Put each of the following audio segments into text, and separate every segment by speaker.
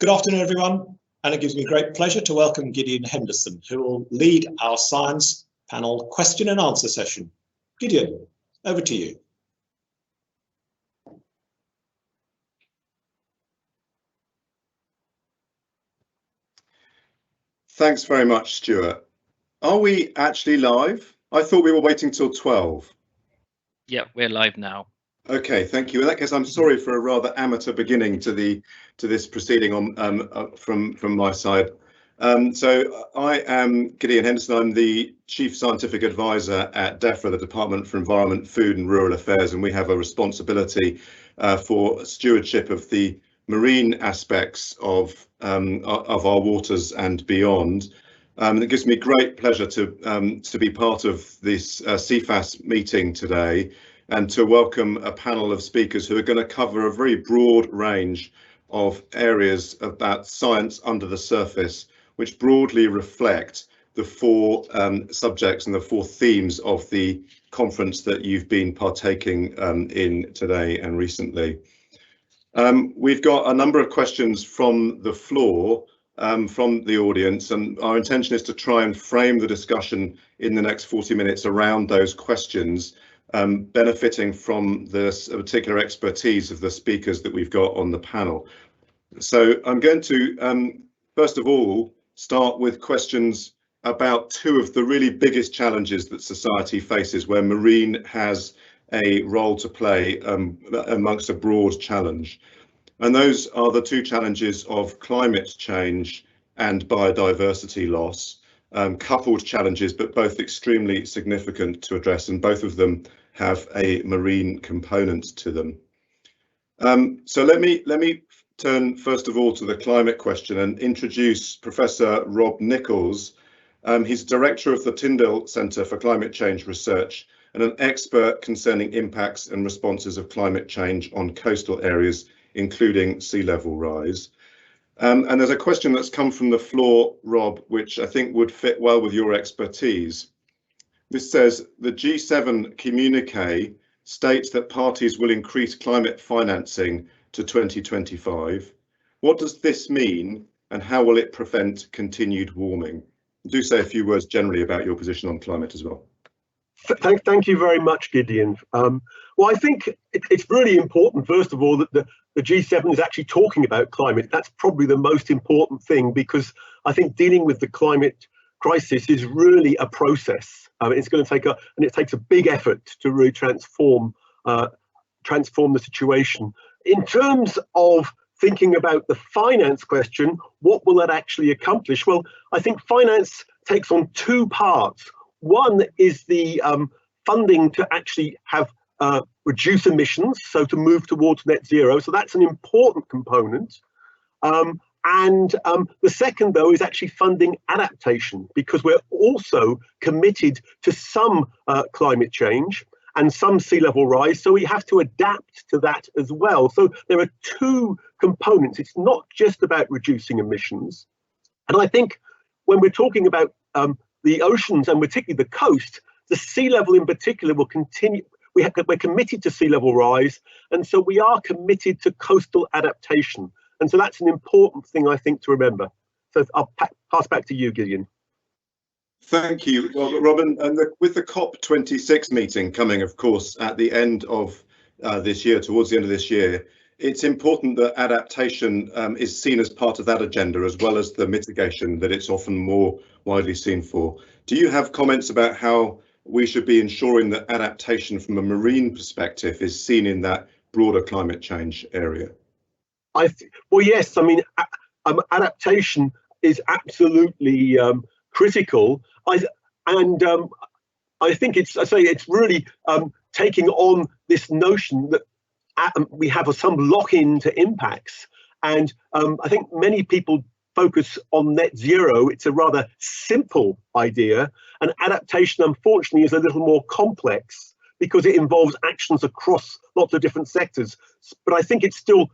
Speaker 1: Good afternoon, everyone, and it gives me great pleasure to welcome Gideon Henderson, who will lead our science panel question and answer session. Gideon, over to you.
Speaker 2: Thanks very much, Stuart. Are we actually live? I thought we were waiting till 12.
Speaker 3: Yeah, we're live now.
Speaker 2: Okay, thank you. In that case, I'm sorry for a rather amateur beginning to this proceeding from my side. So I am Gideon Henderson. I'm the Chief Scientific Advisor at DEFRA, the Department for Environment, Food and Rural Affairs, and we have a responsibility for stewardship of the marine aspects of our waters and beyond. It gives me great pleasure to be part of this Cefas meeting today, and to welcome a panel of speakers who are going to cover a very broad range of areas about science under the surface, which broadly reflect the four subjects and the four themes of the conference that you've been partaking in today and recently. We've got a number of questions from the floor, from the audience, and our intention is to try and frame the discussion in the next 40 minutes around those questions, benefiting from the particular expertise of the speakers that we've got on the panel. So I'm going to, first of all, start with questions about two of the really biggest challenges that society faces, where marine has a role to play amongst a broad challenge. And those are the two challenges of climate change and biodiversity loss, coupled challenges, but both extremely significant to address, and both of them have a marine component to them. So let me turn first of all to the climate question and introduce Professor Rob Nichols. He's director of the Tyndall Centre for Climate Change Research and an expert concerning impacts and responses of climate change on coastal areas, including sea level rise. And there's a question that's come from the floor, Rob, which I think would fit well with your expertise. This says, the G7 communique states that parties will increase climate financing to 2025. What does this mean, and how will it prevent continued warming? Do say a few words generally about your position on climate as well.
Speaker 4: Thank you very much, Gideon. Well, I think it's really important, first of all, that the G7 is actually talking about climate. That's probably the most important thing, because I think dealing with the climate crisis is really a process. It's going to take it takes a big effort to really transform the situation. In terms of thinking about the finance question, what will that actually accomplish? Well, I think finance takes on two parts. One is the funding to actually have reduce emissions, so to move towards net zero. So that's an important component. And the second, though, is actually funding adaptation, because we're also committed to some climate change and some sea level rise. So we have to adapt to that as well. So there are two components. It's not just about reducing emissions. And I think when we're talking about the oceans, and particularly the coast, the sea level in particular will continue. We're committed to sea level rise, and so we are committed to coastal adaptation. And so that's an important thing, I think, to remember. So I'll pass back to you, Gideon.
Speaker 2: Thank you. Well, Robin, and with the COP26 meeting coming, of course, at the end of this year, towards the end of this year, it's important that adaptation is seen as part of that agenda, as well as the mitigation that it's often more widely seen for. Do you have comments about how we should be ensuring that adaptation from a marine perspective is seen in that broader climate change area?
Speaker 4: Well, yes. I mean, adaptation is absolutely critical. I think it's really taking on this notion that we have some lock-in to impacts. And I think many people focus on net zero. It's a rather simple idea, and adaptation, unfortunately, is a little more complex because it involves actions across lots of different sectors. But I think it's still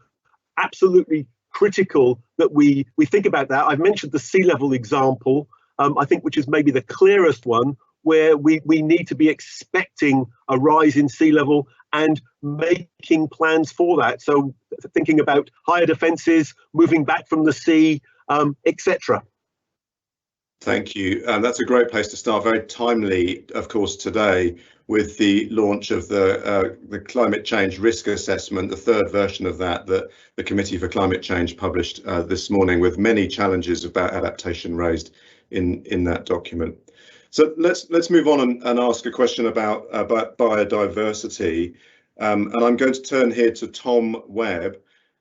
Speaker 4: absolutely critical that we think about that. I've mentioned the sea level example, I think, which is maybe the clearest one, where we need to be expecting a rise in sea level and making plans for that. So thinking about higher defences, moving back from the sea, etc.
Speaker 2: Thank you. That's a great place to start. Very timely, of course, today with the launch of the climate change risk assessment, the third version of that the Committee for Climate Change published this morning, with many challenges about adaptation raised in that document. So let's move on and ask a question about biodiversity. And I'm going to turn here to Tom Webb.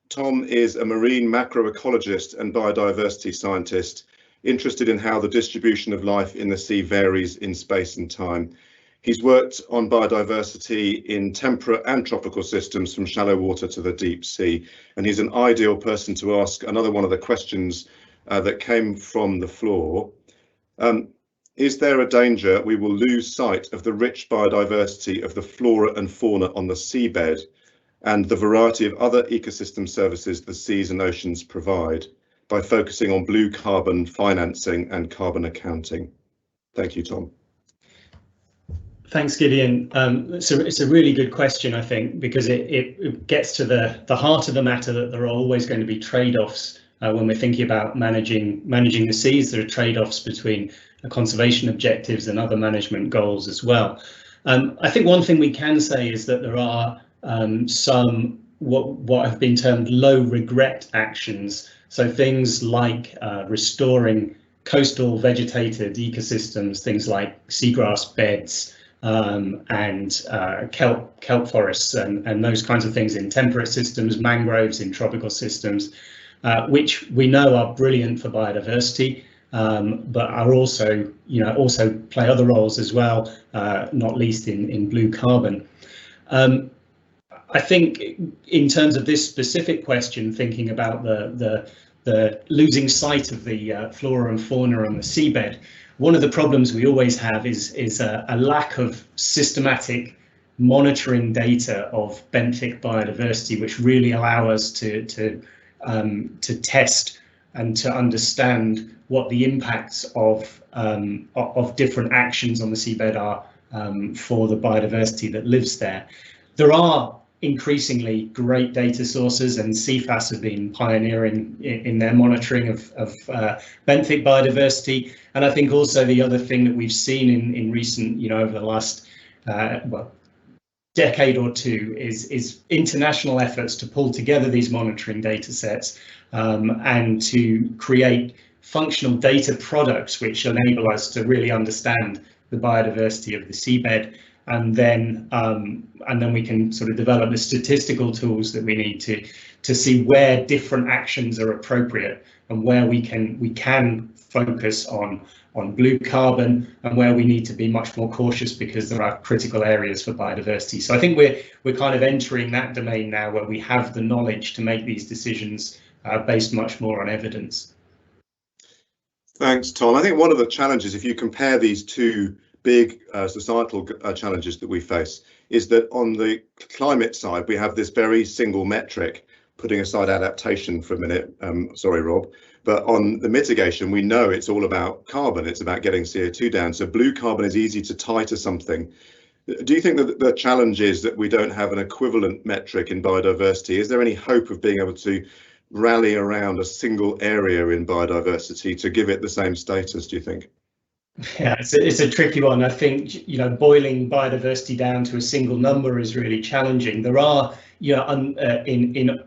Speaker 2: Tom is a marine macroecologist and biodiversity scientist interested in how the distribution of life in the sea varies in space and time. He's worked on biodiversity in temperate and tropical systems from shallow water to the deep sea, and he's an ideal person to ask another one of the questions that came from the floor. Is there a danger we will lose sight of the rich biodiversity of the flora and fauna on the seabed and the variety of other ecosystem services the seas and oceans provide by focusing on blue carbon financing and carbon accounting? Thank you, Tom.
Speaker 5: Thanks, Gideon. It's a really good question, I think, because it gets to the heart of the matter, that there are always going to be trade-offs when we're thinking about managing the seas. There are trade-offs between conservation objectives and other management goals as well. I think one thing we can say is that there are some what have been termed low regret actions. So things like restoring coastal vegetated ecosystems, things like seagrass beds and kelp forests and those kinds of things in temperate systems, mangroves in tropical systems, which we know are brilliant for biodiversity, but are also, also play other roles as well, not least in blue carbon. I think in terms of this specific question, thinking about the losing sight of the flora and fauna on the seabed, one of the problems we always have is a lack of systematic monitoring data of benthic biodiversity, which really allow us to test and to understand what the impacts of different actions on the seabed are for the biodiversity that lives there. There are increasingly great data sources, and Cefas have been pioneering in their monitoring of benthic biodiversity. And I think also the other thing that we've seen in recent, over the last decade or two is international efforts to pull together these monitoring data sets and to create functional data products which enable us to really understand the biodiversity of the seabed. And then we can sort of develop the statistical tools that we need to see where different actions are appropriate and where we can focus on blue carbon and where we need to be much more cautious because there are critical areas for biodiversity. So I think we're kind of entering that domain now where we have the knowledge to make these decisions based much more on evidence.
Speaker 2: Thanks, Tom. I think one of the challenges, if you compare these two big societal challenges that we face, is that on the climate side we have this very single metric, putting aside adaptation for a minute, sorry Rob, but on the mitigation we know it's all about carbon, it's about getting CO2 down, so blue carbon is easy to tie to something. Do you think that the challenge is that we don't have an equivalent metric in biodiversity? Is there any hope of being able to rally around a single area in biodiversity to give it the same status, do you think?
Speaker 5: Yeah, it's a tricky one. I think, boiling biodiversity down to a single number is really challenging. There are, in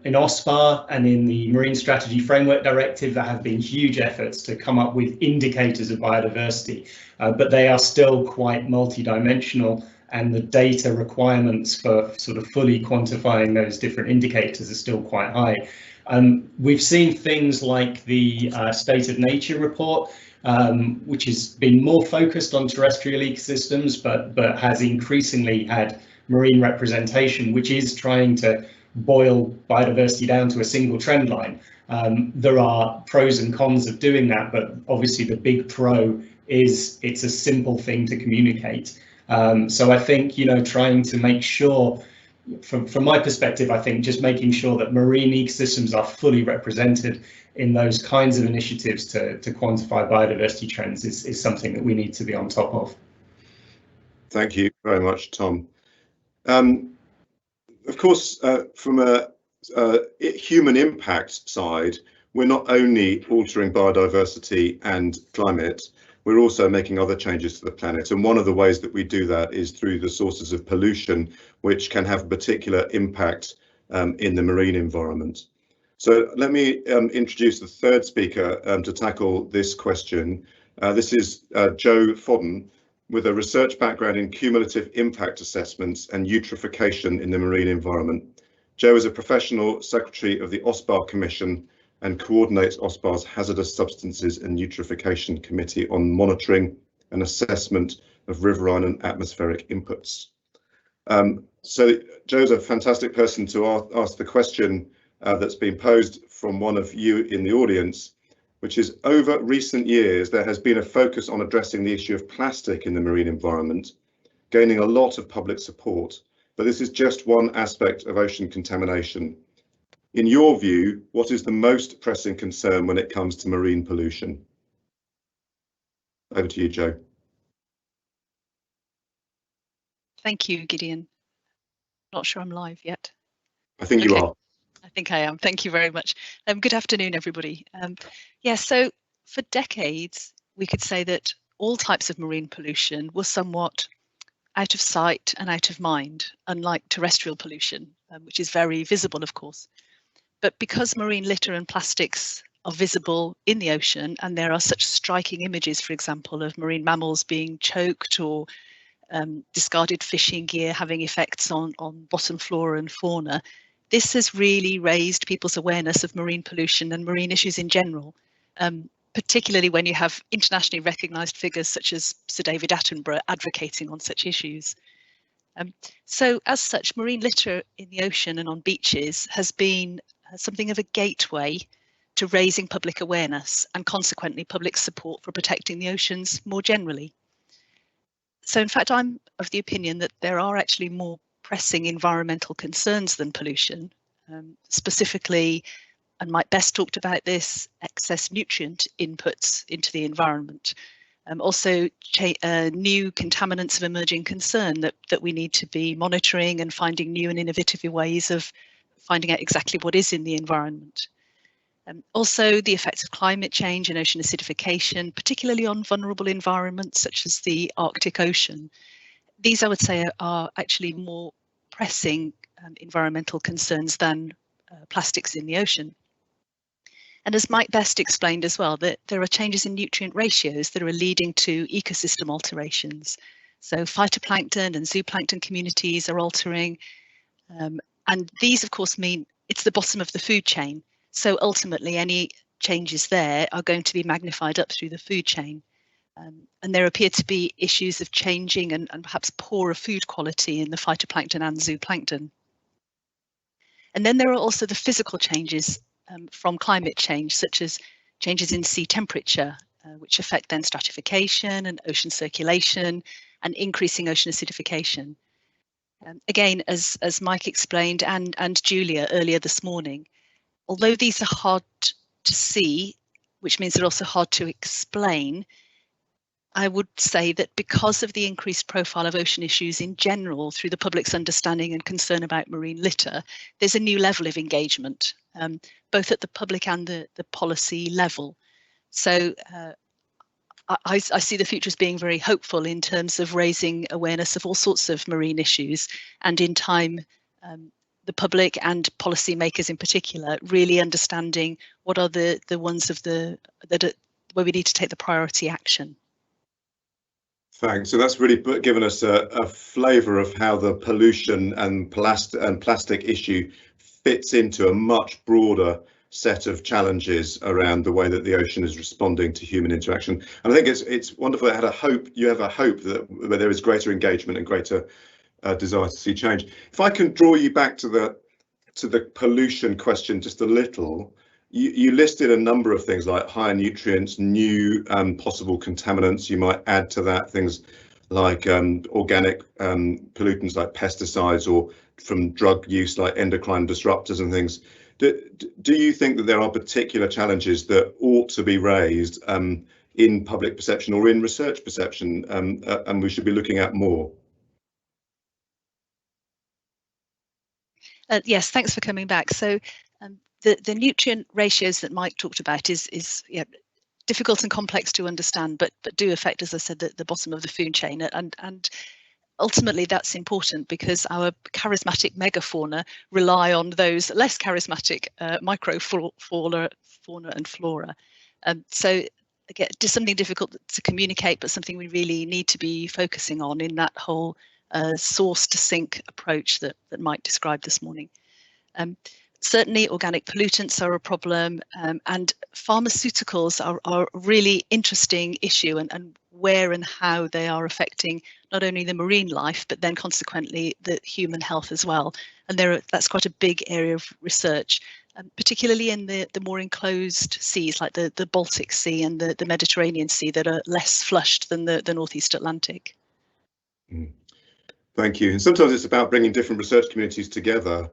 Speaker 5: OSPAR and in the Marine Strategy Framework Directive, there have been huge efforts to come up with indicators of biodiversity, but they are still quite multidimensional, and the data requirements for sort of fully quantifying those different indicators are still quite high. We've seen things like the State of Nature report, which has been more focused on terrestrial ecosystems, but has increasingly had marine representation, which is trying to boil biodiversity down to a single trend line. There are pros and cons of doing that, but obviously the big pro is it's a simple thing to communicate. So I think, trying to make sure, from my perspective, I think just making sure that marine ecosystems are fully represented in those kinds of initiatives to quantify biodiversity trends is something that we need to be on top of.
Speaker 2: Thank you very much, Tom. Of course, from a human impact side, we're not only altering biodiversity and climate, we're also making other changes to the planet. And one of the ways that we do that is through the sources of pollution, which can have a particular impact in the marine environment. So let me introduce the third speaker to tackle this question. This is Joe Fodden, with a research background in cumulative impact assessments and eutrophication in the marine environment. Joe is a professional secretary of the OSPAR Commission and coordinates OSPAR's Hazardous Substances and Eutrophication Committee on monitoring and assessment of riverine and atmospheric inputs. So Joe's a fantastic person to ask the question that's been posed from one of you in the audience, which is, over recent years, there has been a focus on addressing the issue of plastic in the marine environment, gaining a lot of public support, but this is just one aspect of ocean contamination. In your view, what is the most pressing concern when it comes to marine pollution? Over to you, Joe.
Speaker 6: Thank you, Gideon. Not sure I'm live yet.
Speaker 2: I think you are.
Speaker 6: I think I am. Thank you very much. Good afternoon, everybody. Yeah, so for decades, we could say that all types of marine pollution were somewhat out of sight and out of mind, unlike terrestrial pollution, which is very visible, of course. But because marine litter and plastics are visible in the ocean, and there are such striking images, for example, of marine mammals being choked or discarded fishing gear having effects on bottom flora and fauna, this has really raised people's awareness of marine pollution and marine issues in general, particularly when you have internationally recognised figures such as Sir David Attenborough advocating on such issues. So as such, marine litter in the ocean and on beaches has been something of a gateway to raising public awareness and consequently public support for protecting the oceans more generally. So in fact, I'm of the opinion that there are actually more pressing environmental concerns than pollution. Specifically, and Mike Best talked about this, excess nutrient inputs into the environment. Also new contaminants of emerging concern that we need to be monitoring and finding new and innovative ways of finding out exactly what is in the environment. Also the effects of climate change and ocean acidification, particularly on vulnerable environments such as the Arctic Ocean. These, I would say, are actually more pressing environmental concerns than plastics in the ocean. And as Mike Best explained as well, that there are changes in nutrient ratios that are leading to ecosystem alterations. So phytoplankton and zooplankton communities are altering. And these, of course, mean it's the bottom of the food chain. So ultimately, any changes there are going to be magnified up through the food chain. And there appear to be issues of changing and perhaps poorer food quality in the phytoplankton and zooplankton. And then there are also the physical changes from climate change, such as changes in sea temperature, which affect then stratification and ocean circulation and increasing ocean acidification. Again, as Mike explained and Julia earlier this morning, although these are hard to see, which means they're also hard to explain, I would say that because of the increased profile of ocean issues in general through the public's understanding and concern about marine litter, there's a new level of engagement, both at the public and the policy level. So I see the future as being very hopeful in terms of raising awareness of all sorts of marine issues, and in time the public and policymakers in particular really understanding what are the ones of where we need to take the priority action.
Speaker 2: Thanks. So that's really given us a flavour of how the pollution and plastic issue fits into a much broader set of challenges around the way that the ocean is responding to human interaction. And I think it's wonderful that you have a hope that where there is greater engagement and greater desire to see change. If I can draw you back to the pollution question just a little. You listed a number of things like higher nutrients, new possible contaminants. You might add to that things like organic pollutants like pesticides, or from drug use like endocrine disruptors and things. Do you think that there are particular challenges that ought to be raised in public perception or in research perception, and we should be looking at more?
Speaker 6: Yes, thanks for coming back. So the nutrient ratios that Mike talked about is difficult and complex to understand, but do affect, as I said, the bottom of the food chain. And ultimately that's important because our charismatic megafauna rely on those less charismatic microfauna and flora. So again, just something difficult to communicate, but something we really need to be focusing on in that whole source to sink approach that Mike described this morning. Certainly organic pollutants are a problem, and pharmaceuticals are a really interesting issue, and where and how they are affecting not only the marine life, but then consequently the human health as well. And that's quite a big area of research, particularly in the more enclosed seas like the Baltic Sea and the Mediterranean Sea that are less flushed than the Northeast Atlantic.
Speaker 2: Thank you. And sometimes it's about bringing different research communities together,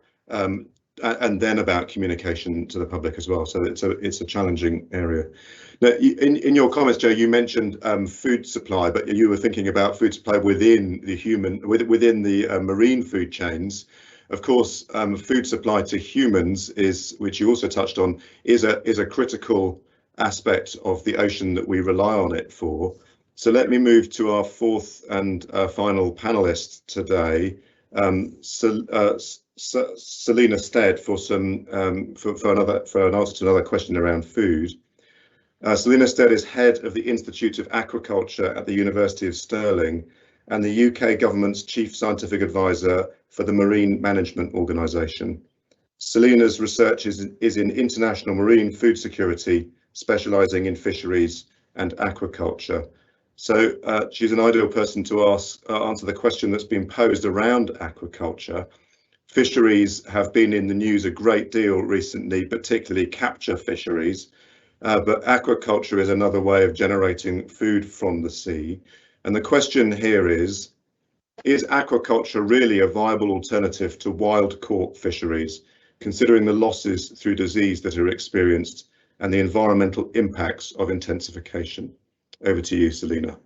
Speaker 2: and then about communication to the public as well. So it's a challenging area. Now, in your comments, Joe, you mentioned food supply, but you were thinking about food supply within the marine food chains. Of course, food supply to humans which you also touched on, is a critical aspect of the ocean that we rely on it for. So let me move to our fourth and final panelist today, Selina Stead, for an answer to another question around food. Selina Stead is head of the Institute of Aquaculture at the University of Stirling and the UK government's chief scientific advisor for the Marine Management Organisation. Selina's research is in international marine food security, specialising in fisheries and aquaculture. So she's an ideal person to answer the question that's been posed around aquaculture. Fisheries have been in the news a great deal recently, particularly capture fisheries, but aquaculture is another way of generating food from the sea. And the question here is aquaculture really a viable alternative to wild caught fisheries, considering the losses through disease that are experienced and the environmental impacts of intensification? Over to you, Selina.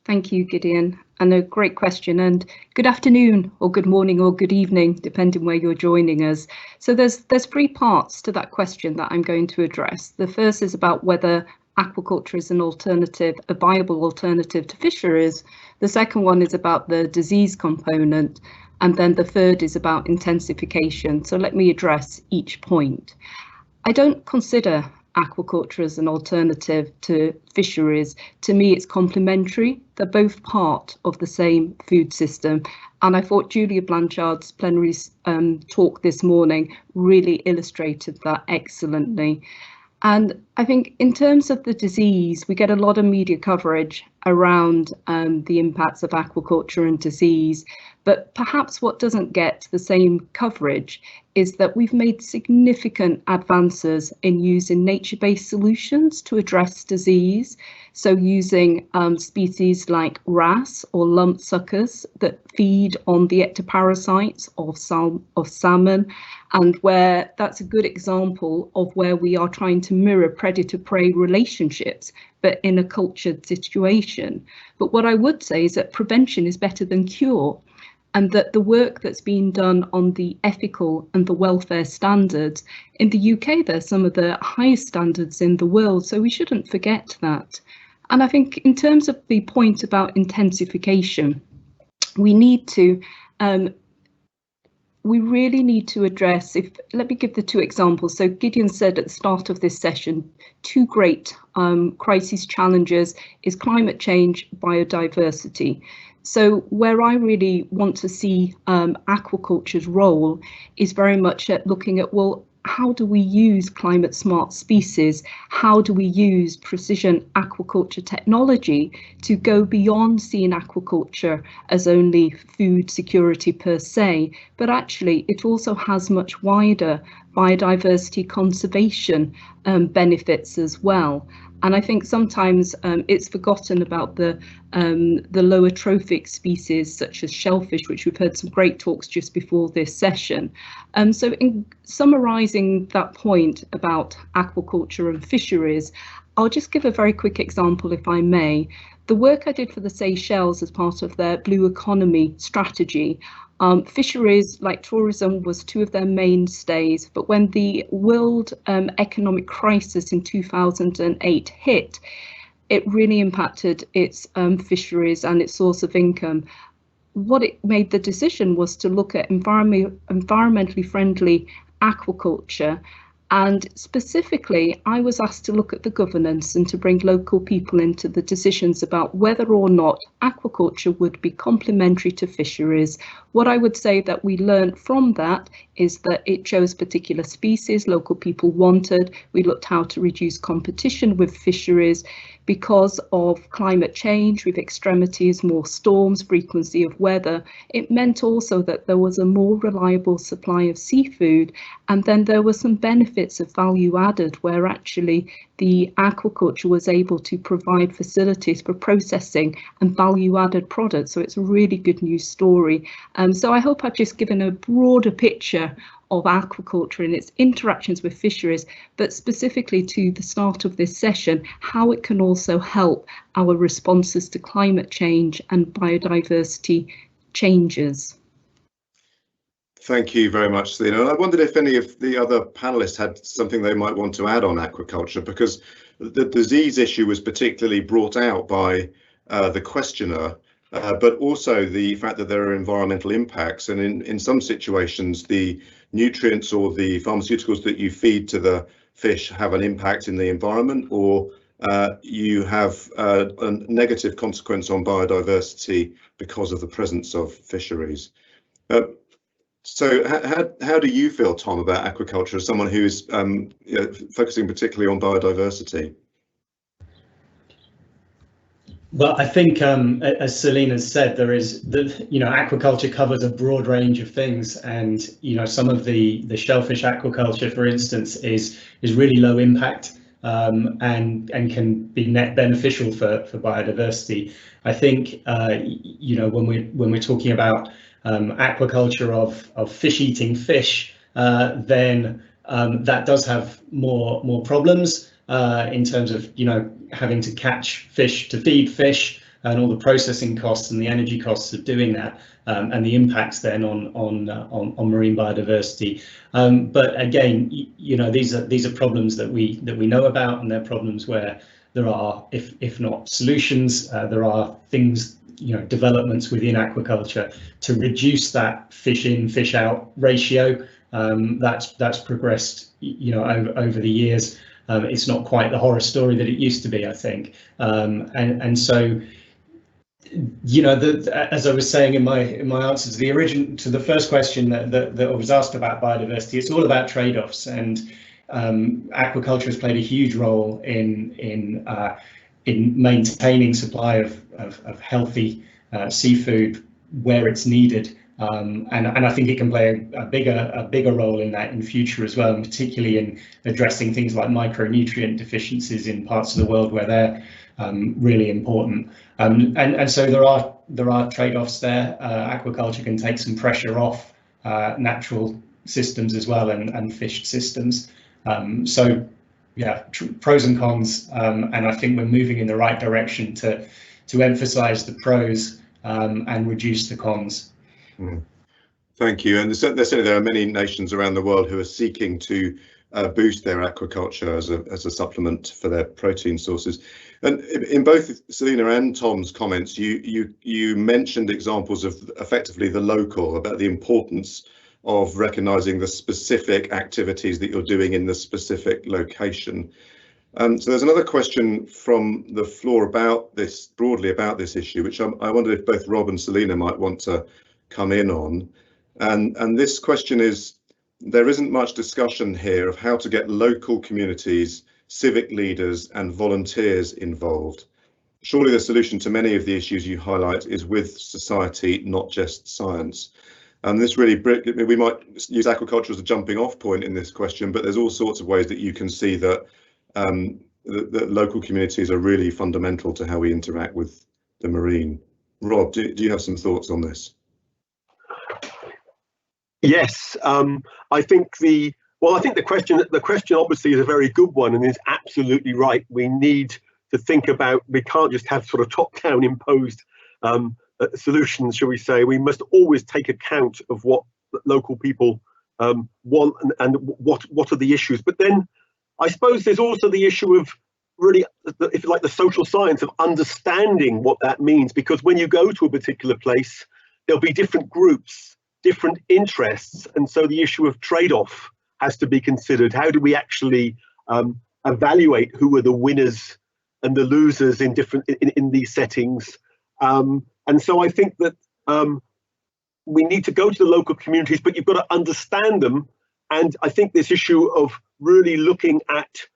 Speaker 7: Thank you, Gideon, and a great question, and good afternoon or good morning or good evening, depending where you're joining us. So there's three parts to that question that I'm going to address. The first is about whether aquaculture is a viable alternative to fisheries. The second one is about the disease component, and then the third is about intensification. So let me address each point. I don't consider aquaculture as an alternative to fisheries. To me, it's complementary. They're both part of the same food system. And I thought Julia Blanchard's plenary talk this morning really illustrated that excellently. And I think in terms of the disease, we get a lot of media coverage around the impacts of aquaculture and disease. But perhaps what doesn't get the same coverage is that we've made significant advances in using nature-based solutions to address disease. So using species like wrasse or lump suckers that feed on the ectoparasites of salmon, and where that's a good example of where we are trying to mirror predator-prey relationships, but in a cultured situation. But what I would say is that prevention is better than cure, and that the work that's been done on the ethical and the welfare standards in the UK, they're some of the highest standards in the world, so we shouldn't forget that. And I think in terms of the point about intensification, we really need to address, let me give the two examples. So Gideon said at the start of this session, two great crisis challenges is climate change, biodiversity. So where I really want to see aquaculture's role is very much at looking at, well, how do we use climate smart species? How do we use precision aquaculture technology to go beyond seeing aquaculture as only food security per se, but actually it also has much wider biodiversity conservation benefits as well. And I think sometimes it's forgotten about the lower trophic species such as shellfish, which we've heard some great talks just before this session. So in summarising that point about aquaculture and fisheries, I'll just give a very quick example, if I may. The work I did for the Seychelles as part of their blue economy strategy, Fisheries, like tourism, was two of their mainstays, but when the world economic crisis in 2008 hit, it really impacted its fisheries and its source of income. What it made the decision was to look at environmentally friendly aquaculture. And specifically, I was asked to look at the governance and to bring local people into the decisions about whether or not aquaculture would be complementary to fisheries. What I would say that we learned from that is that it chose particular species local people wanted. We looked how to reduce competition with fisheries. Because of climate change with extremities, more storms, frequency of weather, it meant also that there was a more reliable supply of seafood. And then there were some benefits of value added where actually the aquaculture was able to provide facilities for processing and value added products. So it's a really good news story. So I hope I've just given a broader picture of aquaculture and its interactions with fisheries, but specifically to the start of this session, how it can also help our responses to climate change and biodiversity changes.
Speaker 2: Thank you very much, Selina. And I wondered if any of the other panelists had something they might want to add on aquaculture, because the disease issue was particularly brought out by the questioner, but also the fact that there are environmental impacts. And in some situations, the nutrients or the pharmaceuticals that you feed to the fish have an impact in the environment, or you have a negative consequence on biodiversity because of the presence of fisheries. So how do you feel, Tom, about aquaculture as someone who's focusing particularly on biodiversity?
Speaker 5: Well, I think, as Selina said, there is aquaculture covers a broad range of things, and some of the shellfish aquaculture, for instance, is really low impact and can be net beneficial for biodiversity. I think when we're talking about aquaculture of fish-eating fish, then that does have more problems in terms of having to catch fish to feed fish and all the processing costs and the energy costs of doing that, and the impacts then on marine biodiversity. But again, these are problems that we know about, and they're problems where there are, if not solutions, there are things, developments within aquaculture to reduce that fish in, fish out ratio. That's progressed, over the years. It's not quite the horror story that it used to be, I think. And so, as I was saying in my answer to the first question that was asked about biodiversity, it's all about trade-offs, and aquaculture has played a huge role in maintaining supply of healthy seafood where it's needed, and I think it can play a bigger role in that in future as well, and particularly in addressing things like micronutrient deficiencies in parts of the world where they're really important. And so there are trade-offs there. Aquaculture can take some pressure off natural systems as well, and fish systems. So yeah, pros and cons, and I think we're moving in the right direction to emphasize the pros and reduce the cons.
Speaker 2: Thank you. And certainly there are many nations around the world who are seeking to boost their aquaculture as a supplement for their protein sources. And in both Selina and Tom's comments, you mentioned examples of effectively the local, about the importance of recognizing the specific activities that you're doing in the specific location. So there's another question from the floor broadly about this issue, which I wonder if both Rob and Selina might want to come in on. And this question is, there isn't much discussion here of how to get local communities, civic leaders and volunteers involved. Surely the solution to many of the issues you highlight is with society, not just science. And this really, we might use aquaculture as a jumping off point in this question, but there's all sorts of ways that you can see that the local communities are really fundamental to how we interact with the marine. Rob, do you have some thoughts on this?
Speaker 4: Yes, I think the question obviously is a very good one, and is absolutely right. We need to think about, we can't just have sort of top-down imposed solutions, shall we say, we must always take account of what local people want and what are the issues. But then I suppose there's also the issue of really, if you like, the social science of understanding what that means, because when you go to a particular place, there'll be different groups, different interests, and so the issue of trade-off has to be considered. How do we actually evaluate who are the winners and the losers in different in these settings? And so I think that we need to go to the local communities, but you've got to understand them. And I think this issue of really looking at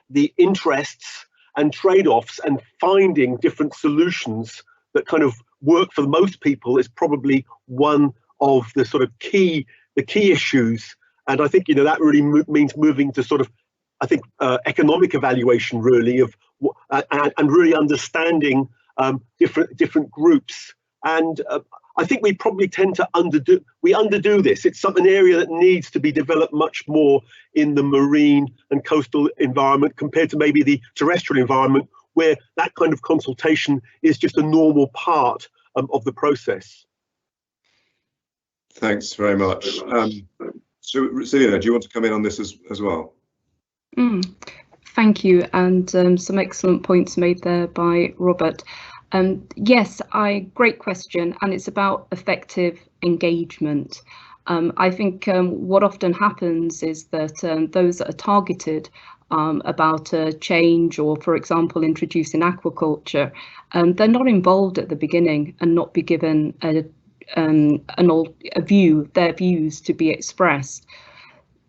Speaker 4: the interests and trade-offs and finding different solutions that kind of work for most people is probably one of the sort of key issues. And I think, you know, that really means moving to sort of, I think, economic evaluation really of and really understanding different groups. And I think we probably tend to underdo this. It's an area that needs to be developed much more in the marine and coastal environment compared to maybe the terrestrial environment, where that kind of consultation is just a normal part of the process.
Speaker 2: Thanks very much. So, Selina, do you want to come in on this as well?
Speaker 7: Thank you, and some excellent points made there by Robert. Yes, great question, and it's about effective engagement. I think what often happens is that those that are targeted about a change, or for example introducing aquaculture, they're not involved at the beginning and not be given their views to be expressed.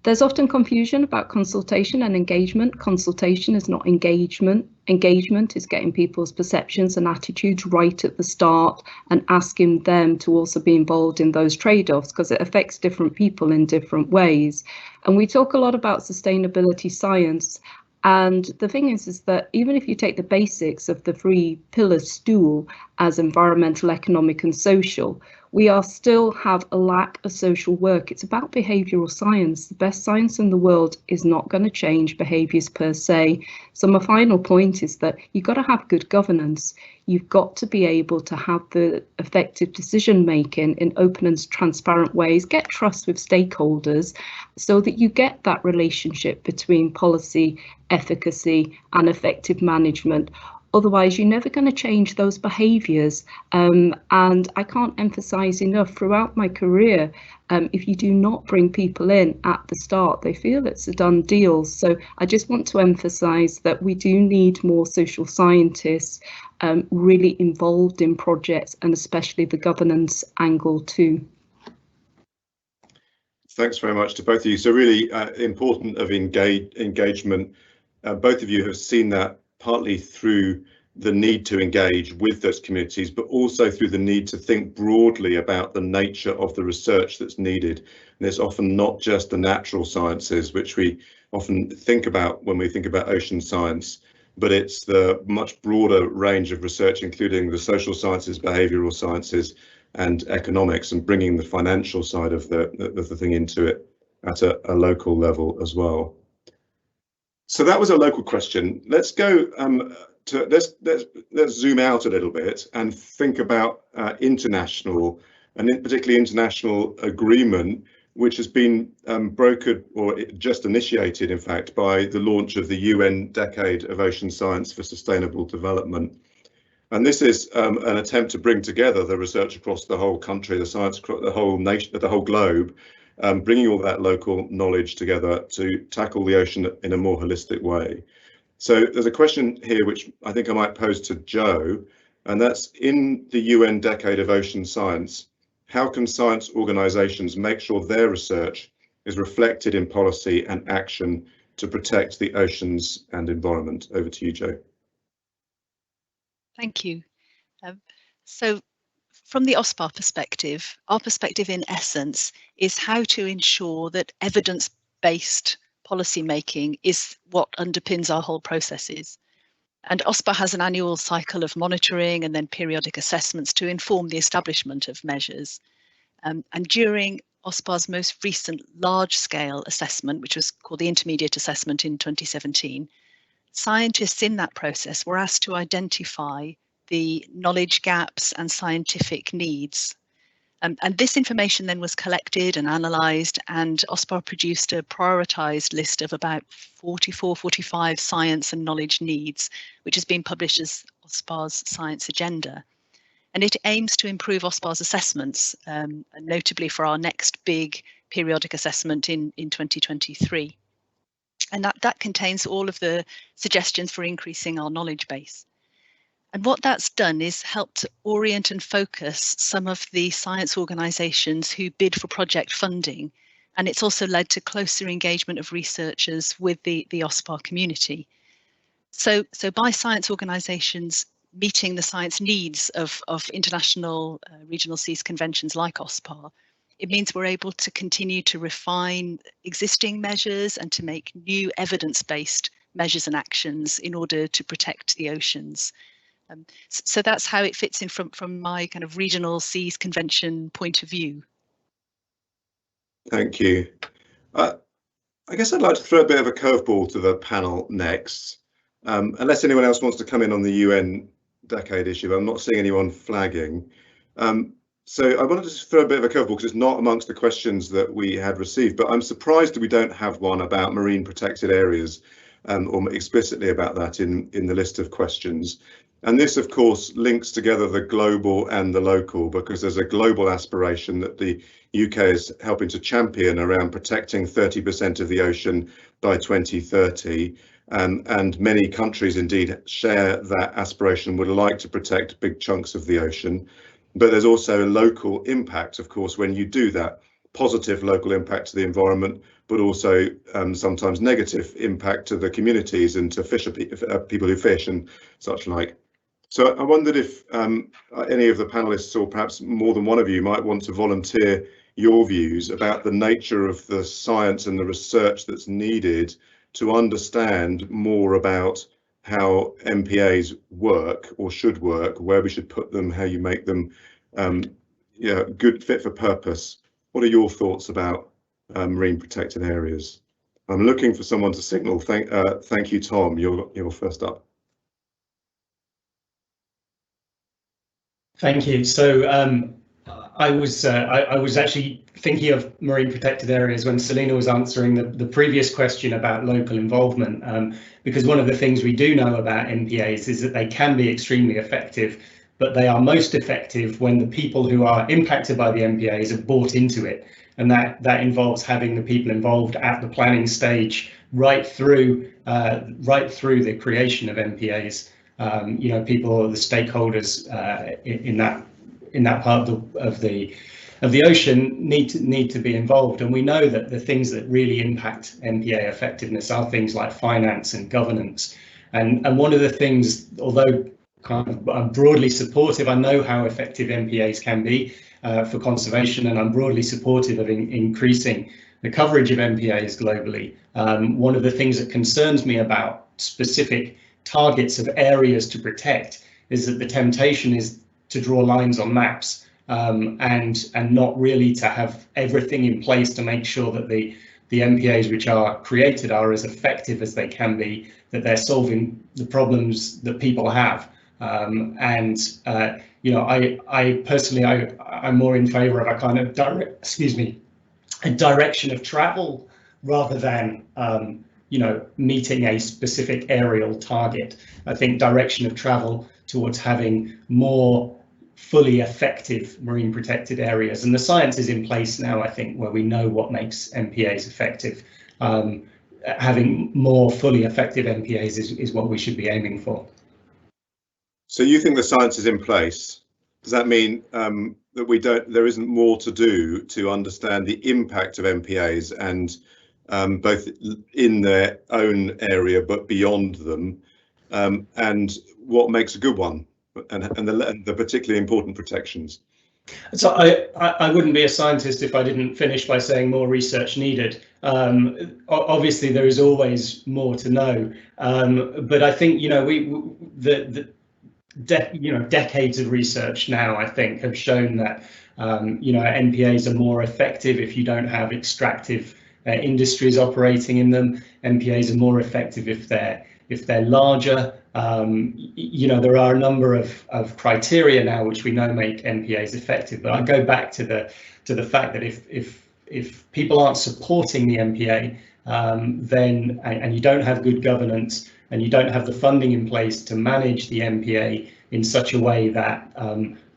Speaker 7: There's often confusion about consultation and engagement. Consultation is not engagement. Engagement is getting people's perceptions and attitudes right at the start and asking them to also be involved in those trade-offs, because it affects different people in different ways. And we talk a lot about sustainability science. And the thing is that even if you take the basics of the 3 pillar stool as environmental, economic and social, we still have a lack of social work. It's about behavioural science. The best science in the world is not going to change behaviours per se. So my final point is that you've got to have good governance. You've got to be able to have the effective decision making in open and transparent ways, get trust with stakeholders so that you get that relationship between policy, efficacy and effective management. Otherwise, you're never going to change those behaviours. And I can't emphasise enough throughout my career, if you do not bring people in at the start, they feel it's a done deal. So I just want to emphasise that we do need more social scientists really involved in projects, and especially the governance angle too.
Speaker 2: Thanks very much to both of you. So really important of engagement. Both of you have seen that partly through the need to engage with those communities, but also through the need to think broadly about the nature of the research that's needed. And it's often not just the natural sciences, which we often think about when we think about ocean science, but it's the much broader range of research, including the social sciences, behavioural sciences and economics, and bringing the financial side of the thing into it at a local level as well. So that was a local question. Let's go let's zoom out a little bit and think about international, and particularly international agreement, which has been brokered or just initiated, in fact, by the launch of the UN Decade of Ocean Science for Sustainable Development. And this is an attempt to bring together the research across the whole country, the science across the whole nation, the whole globe, bringing all that local knowledge together to tackle the ocean in a more holistic way. So there's a question here which I think I might pose to Joe, and that's: in the UN Decade of Ocean Science, how can science organisations make sure their research is reflected in policy and action to protect the oceans and environment? Over to you, Joe.
Speaker 6: Thank you. So from the OSPAR perspective, our perspective in essence is how to ensure that evidence-based policy making is what underpins our whole processes. And OSPAR has an annual cycle of monitoring and then periodic assessments to inform the establishment of measures. And during OSPAR's most recent large-scale assessment, which was called the Intermediate Assessment in 2017, scientists in that process were asked to identify the knowledge gaps and scientific needs. And this information then was collected and analysed, and OSPAR produced a prioritised list of about 45 science and knowledge needs, which has been published as OSPAR's Science Agenda. And it aims to improve OSPAR's assessments, notably for our next big periodic assessment in 2023. And that contains all of the suggestions for increasing our knowledge base. And what that's done is helped to orient and focus some of the science organisations who bid for project funding. And it's also led to closer engagement of researchers with the OSPAR community. So by science organisations meeting the science needs of international regional seas conventions like OSPAR, it means we're able to continue to refine existing measures and to make new evidence-based measures and actions in order to protect the oceans. So that's how it fits in from my kind of regional seas convention point of view.
Speaker 2: Thank you. I guess I'd like to throw a bit of a curveball to the panel next. Unless anyone else wants to come in on the UN decade issue, I'm not seeing anyone flagging. So I wanted to throw a bit of a curveball because it's not amongst the questions that we had received, but I'm surprised that we don't have one about marine protected areas or explicitly about that in the list of questions. And this, of course, links together the global and the local, because there's a global aspiration that the UK is helping to champion around protecting 30% of the ocean by 2030. And many countries indeed share that aspiration, would like to protect big chunks of the ocean. But there's also a local impact, of course, when you do that, positive local impact to the environment, but also sometimes negative impact to the communities and to people who fish and such like. So I wondered if any of the panelists, or perhaps more than one of you, might want to volunteer your views about the nature of the science and the research that's needed to understand more about how MPAs work or should work, where we should put them, how you make them good, fit for purpose. What are your thoughts about marine protected areas? I'm looking for someone to signal. Thank you, Tom. You're first up.
Speaker 5: Thank you. So I was actually thinking of marine protected areas when Selina was answering the previous question about local involvement, because one of the things we do know about MPAs is that they can be extremely effective, but they are most effective when the people who are impacted by the MPAs are bought into it, and that involves having the people involved at the planning stage right through the creation of MPAs. People, the stakeholders in that part of the ocean need to be involved, and we know that the things that really impact MPA effectiveness are things like finance and governance. And one of the things, although I'm broadly supportive, I know how effective MPAs can be for conservation, and I'm broadly supportive of increasing the coverage of MPAs globally. One of the things that concerns me about specific targets of areas to protect is that the temptation is to draw lines on maps and not really to have everything in place to make sure that the MPAs which are created are as effective as they can be, that they're solving the problems that people have. I personally, I'm more in favour of a kind of a direction of travel rather than meeting a specific aerial target. I think direction of travel towards having more fully effective marine protected areas, and the science is in place now, I think, where we know what makes MPAs effective. Having more fully effective MPAs is what we should be aiming for.
Speaker 2: So you think the science is in place? Does that mean that there isn't more to do to understand the impact of MPAs and both in their own area but beyond them, and what makes a good one, and the particularly important protections?
Speaker 5: So I wouldn't be a scientist if I didn't finish by saying more research needed. Obviously there is always more to know, but I think decades of research now, I think, have shown that MPAs are more effective if you don't have extractive industries operating in them. MPAs are more effective if they're if they're larger. You know, there are a number of criteria now which we know make MPAs effective. But I go back to the fact that if people aren't supporting the MPA, then and you don't have good governance and you don't have the funding in place to manage the MPA in such a way that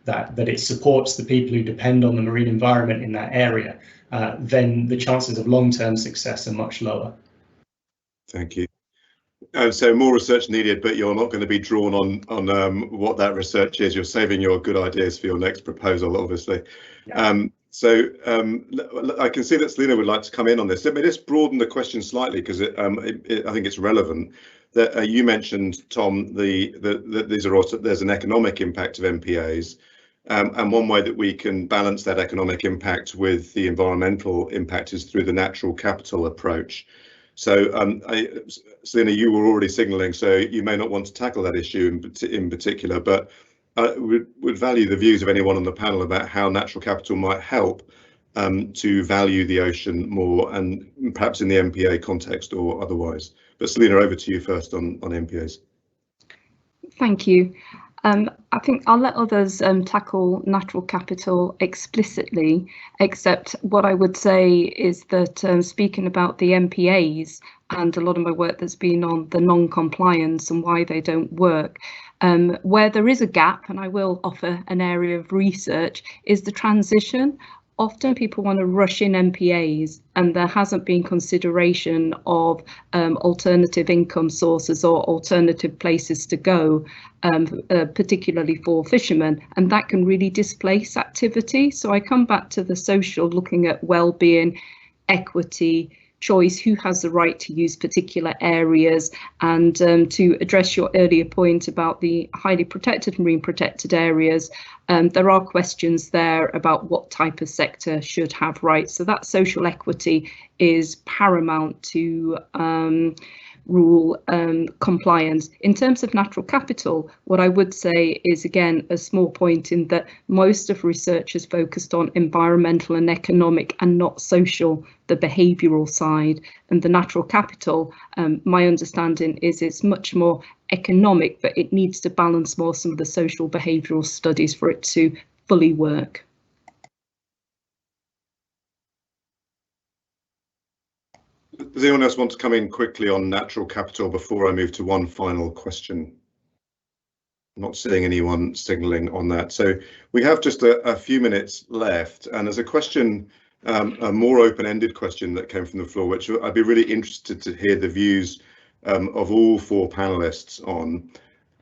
Speaker 5: that it supports the people who depend on the marine environment in that area, then the chances of long-term success are much lower.
Speaker 2: Thank you. So more research needed, but you're not going to be drawn on what that research is. You're saving your good ideas for your next proposal, obviously. Yeah. I can see that Selina would like to come in on this. Let me just broaden the question slightly, because I think it's relevant. That you mentioned, Tom, that these are also, there's an economic impact of MPAs, and one way that we can balance that economic impact with the environmental impact is through the natural capital approach. So, Selina, you were already signalling, so you may not want to tackle that issue in particular, but would value the views of anyone on the panel about how natural capital might help to value the ocean more, and perhaps in the MPA context or otherwise. But Selina, over to you first on MPAs.
Speaker 7: Thank you. I think I'll let others tackle natural capital explicitly, except what I would say is that speaking about the MPAs and a lot of my work that's been on the non-compliance and why they don't work, where there is a gap, and I will offer an area of research, is the transition. Often people want to rush in MPAs and there hasn't been consideration of alternative income sources or alternative places to go, particularly for fishermen, and that can really displace activity. So I come back to the social, looking at well-being, equity, choice, who has the right to use particular areas, and to address your earlier point about the highly protected marine protected areas, there are questions there about what type of sector should have rights. So that social equity is paramount to rule compliance. In terms of natural capital, what I would say is, again, a small point in that most of research is focused on environmental and economic and not social, the behavioural side. And the natural capital, my understanding is it's much more economic, but it needs to balance more some of the social behavioural studies for it to fully work.
Speaker 2: Does anyone else want to come in quickly on natural capital before I move to one final question? I'm not seeing anyone signalling on that. So we have just a few minutes left, and there's a question, a more open-ended question that came from the floor, which I'd be really interested to hear the views of all four panelists on.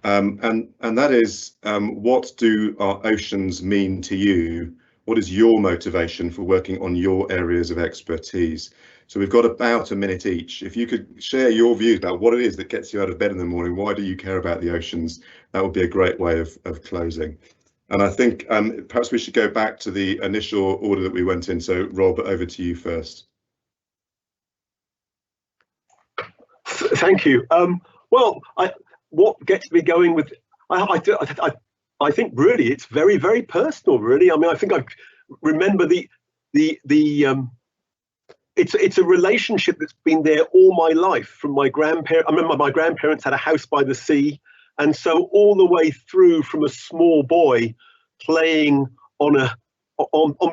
Speaker 2: And that is, what do our oceans mean to you? What is your motivation for working on your areas of expertise? So we've got about a minute each. If you could share your views about what it is that gets you out of bed in the morning, why do you care about the oceans? That would be a great way of closing. And I think perhaps we should go back to the initial order that we went in. So Rob, over to you first.
Speaker 4: Thank you. Well, what gets me going with, I think really it's very, very personal, really. I mean, I think I remember it's a relationship that's been there all my life from my grandparents. I remember my grandparents had a house by the sea, and so all the way through from a small boy playing on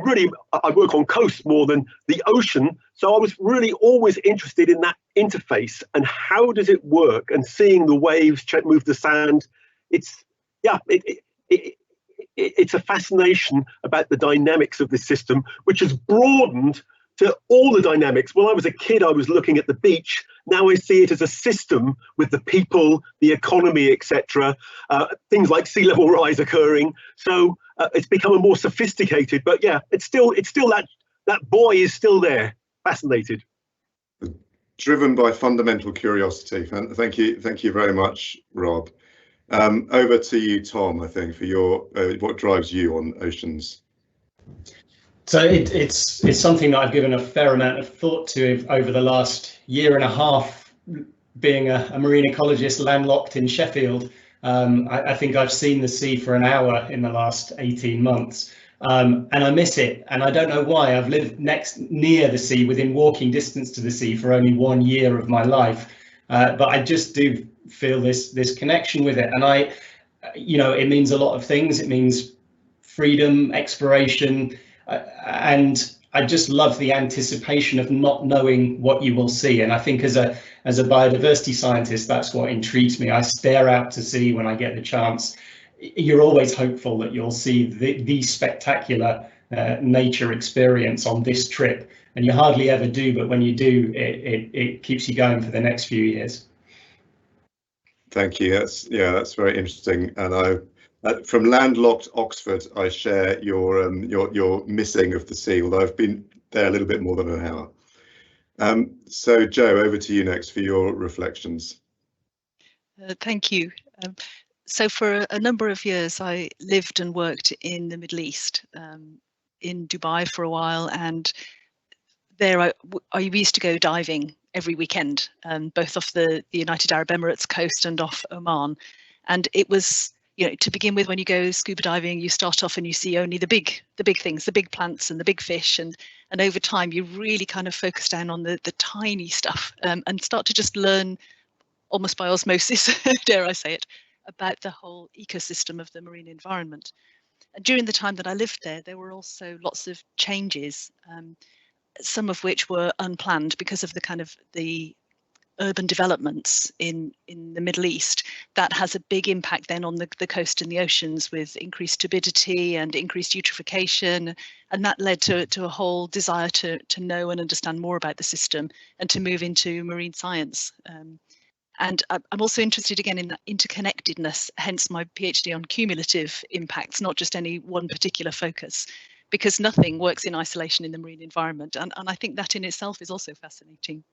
Speaker 4: really, I work on coast more than the ocean, so I was really always interested in that interface and how does it work, and seeing the waves move the sand. It's a fascination about the dynamics of this system, which has broadened to all the dynamics. When I was a kid, I was looking at the beach. Now I see it as a system with the people, the economy, etc. Things like sea level rise occurring. So it's become a more sophisticated. But yeah, it's still that boy is still there, fascinated.
Speaker 2: Driven by fundamental curiosity. Thank you very much, Rob. Over to you, Tom. I think for your what drives you on oceans.
Speaker 5: So it's something that I've given a fair amount of thought to over the last year and a half, being a marine ecologist landlocked in Sheffield. I think I've seen the sea for an hour in the last 18 months, and I miss it. And I don't know why. I've lived near the sea, within walking distance to the sea, for only 1 year of my life. But I just do feel this connection with it. And it means a lot of things. It means freedom, exploration, and I just love the anticipation of not knowing what you will see. And I think as a biodiversity scientist, that's what intrigues me. I stare out to sea when I get the chance. You're always hopeful that you'll see the spectacular nature experience on this trip, and you hardly ever do, but when you do, it keeps you going for the next few years.
Speaker 2: Thank you. That's very interesting. And from landlocked Oxford, I share your missing of the sea, although I've been there a little bit more than an hour. So Jo, over to you next for your reflections.
Speaker 6: Thank you. So for a number of years, I lived and worked in the Middle East, in Dubai for a while, and there I used to go diving every weekend, both off the United Arab Emirates coast and off Oman. And it was, to begin with, when you go scuba diving, you start off and you see only the big things, the big plants and the big fish, and over time you really kind of focus down on the tiny stuff, and start to just learn almost by osmosis, dare I say it, about the whole ecosystem of the marine environment. And during the time that I lived there were also lots of changes, some of which were unplanned because of the urban developments in the Middle East. That has a big impact then on the coast and the oceans, with increased turbidity and increased eutrophication, and that led to a whole desire to know and understand more about the system and to move into marine science. And I'm also interested again in that interconnectedness, hence my PhD on cumulative impacts, not just any one particular focus, because nothing works in isolation in the marine environment. And I think that in itself is also fascinating.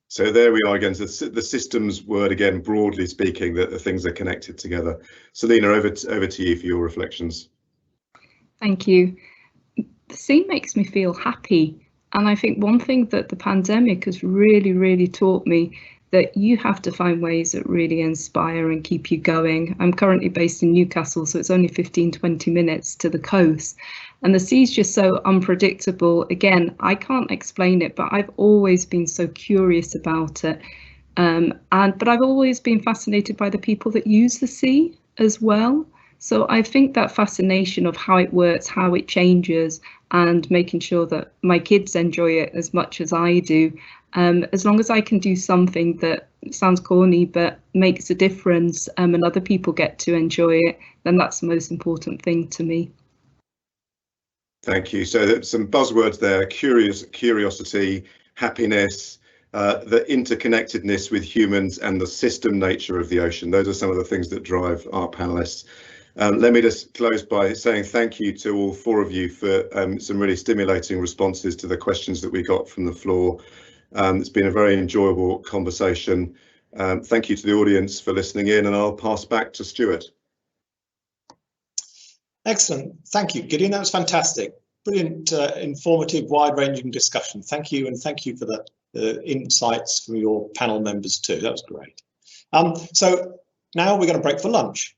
Speaker 2: So there we are again, so the systems word again, broadly speaking, that the things are connected together. Selena, over to you for your reflections.
Speaker 7: Thank you. The sea makes me feel happy. And I think one thing that the pandemic has really, really taught me, that you have to find ways that really inspire and keep you going. I'm currently based in Newcastle, so it's only 15-20 minutes to the coast. And the sea's just so unpredictable. Again, I can't explain it, but I've always been so curious about it. But I've always been fascinated by the people that use the sea as well. So I think that fascination of how it works, how it changes, and making sure that my kids enjoy it as much as I do. As long as I can do something that sounds corny but makes a difference, and other people get to enjoy it, then that's the most important thing to me.
Speaker 2: Thank you. So there's some buzzwords there: curiosity, happiness, the interconnectedness with humans, and the system nature of the ocean. Those are some of the things that drive our panelists. Let me just close by saying thank you to all four of you for some really stimulating responses to the questions that we got from the floor. It's been a very enjoyable conversation. Thank you to the audience for listening in, and I'll pass back to Stuart.
Speaker 1: Excellent. Thank you, Gideon. That was fantastic. Brilliant, informative, wide-ranging discussion. Thank you, and thank you for the insights from your panel members too. That was great. So now we're going to break for lunch.